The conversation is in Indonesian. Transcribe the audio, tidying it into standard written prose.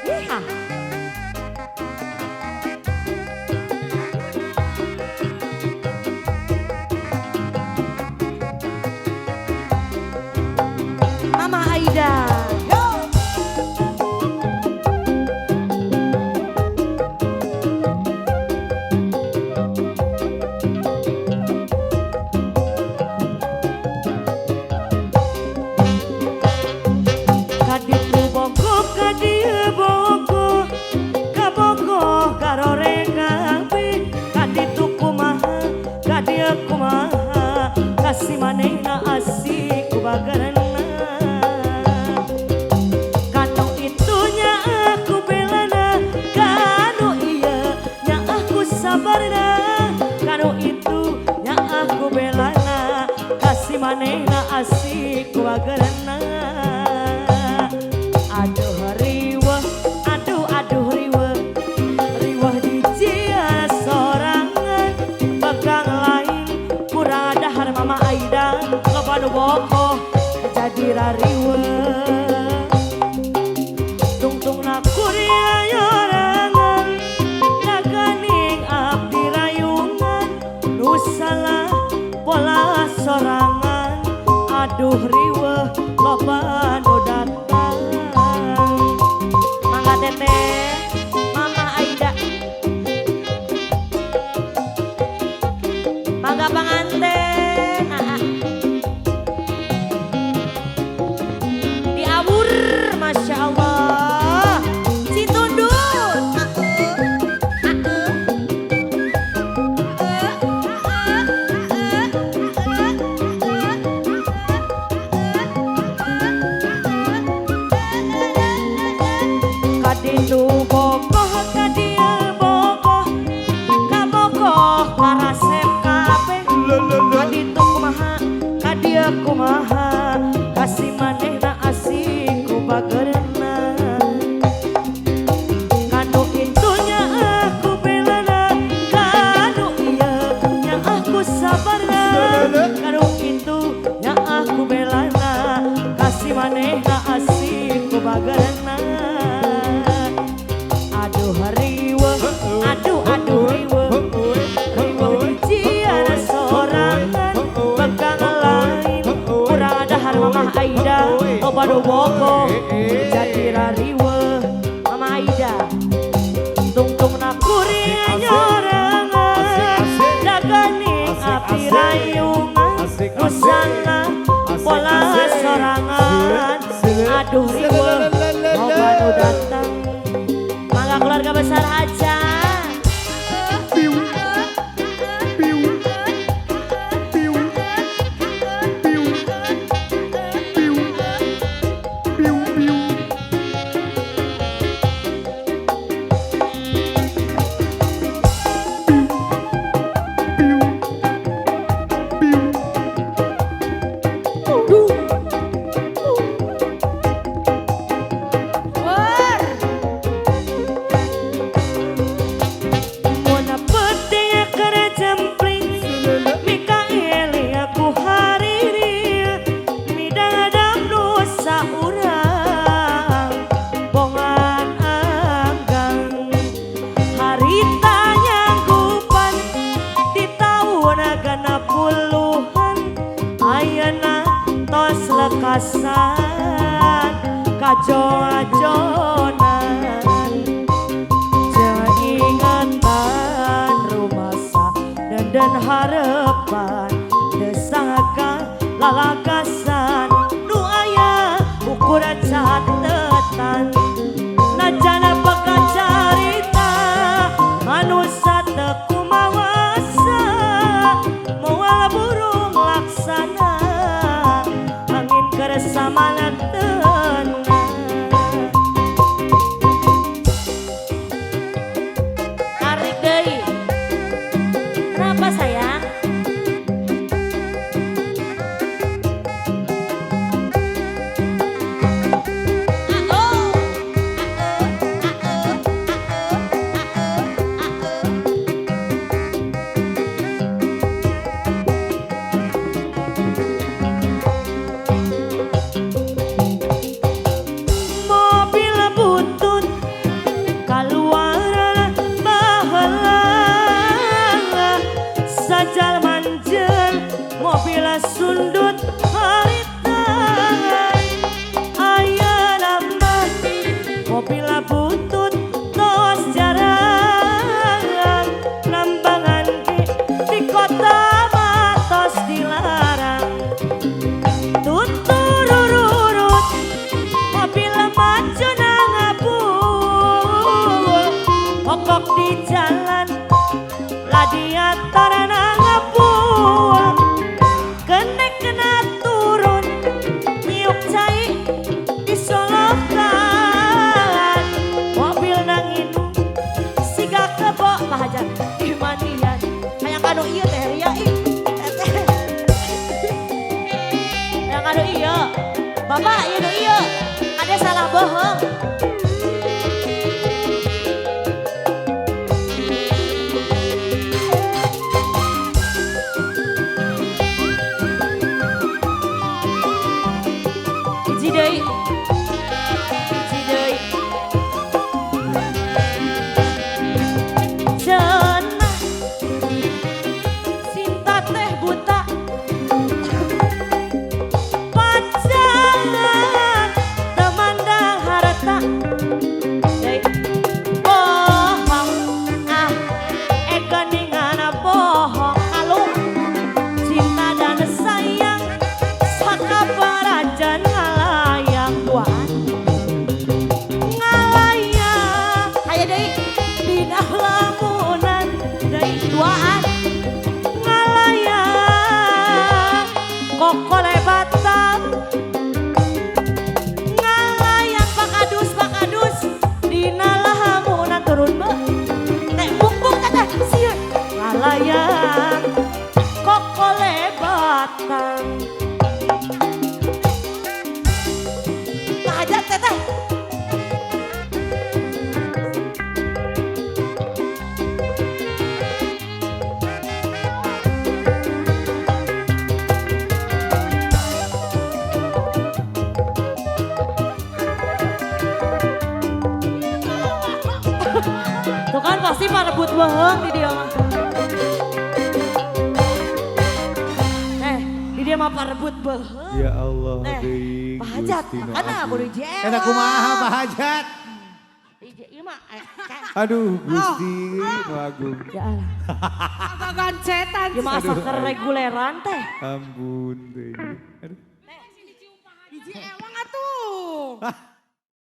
Yeehaw. Mama Aida. Kaditu boko kadieu boko kaboko karore kabe kaditu kumaha kadieu kumaha kasih manehna asik kubagarana kanu itunya aku belana kanu iya nya aku sabarna kanu itu nya aku belana kasih manehna asik kubagarana. Aduh riweh, aduh riweh, riweh di cia sorangan, pegang lain kurang dahar Mama Aida, loba nu bokoh jadi rariweh. Tungtungna kuria yorangan, naganing abdi rayungan, nu salah pola sorangan, aduh riweh loba nu datang. Teteh, Mama Aida, mangga panganten, diabur, Masya Allah, si tunduk, kaditu bokoh kadieu bokoh kabokoh karasep kabeh kaditu kumaha kadieu kumaha kasih manehna asik kubageurna kanu itunya aku belana kanu ieu nya aku sabarna kanu itu nya aku belana kasih manehna asik kubageurna. Aduh riweh, aduh riweh, riweh di ciara sorangan, pegang lain kurang dahar Mama Aida, loba nu bokoh jadi rariweh Mama Aida. Tungtungna kuria nyorangan, daganing api rayungan, nu salah pola sorangan, aduh riweh loba nu datang. Keluarga besar aja. Lekasan kajo-ajonan ingatan rumasa dan harapan desangkan lalakasan nu aya ukuran catetan najana bakal carita manusia teu mawasa moal burung laksana angin keresama tenang. Tarik deui. Kenapa sayang? deui. Si deui. Cenah Sinta teh buta. Pacaran temandang harta. Deui. Bohong ah geningan bohong halu. Cinta dan sayang sakabarajan ngalayang duaan. Ngalayang aya deui dina lamunan deui duaan. Ngalayang kokole batam. Ngalayang pakadus dina lamunan turun be. Nek buk teh sieun ngalayang kokole batang. Hajat teteh. Tuh kan pasti parebut beheung di dia mah. Di dia mah parebut beheung. Ya Allah deui. Pak Hajat, makana kudu jewer. Eta kumaha Pak Hajat? Ieu mah Aduh Gusti nu agung. ya Allah. Gancetan. Ieu mah asa kereguleran teh. Ampun deui. Aduh. Biji ewang atuh.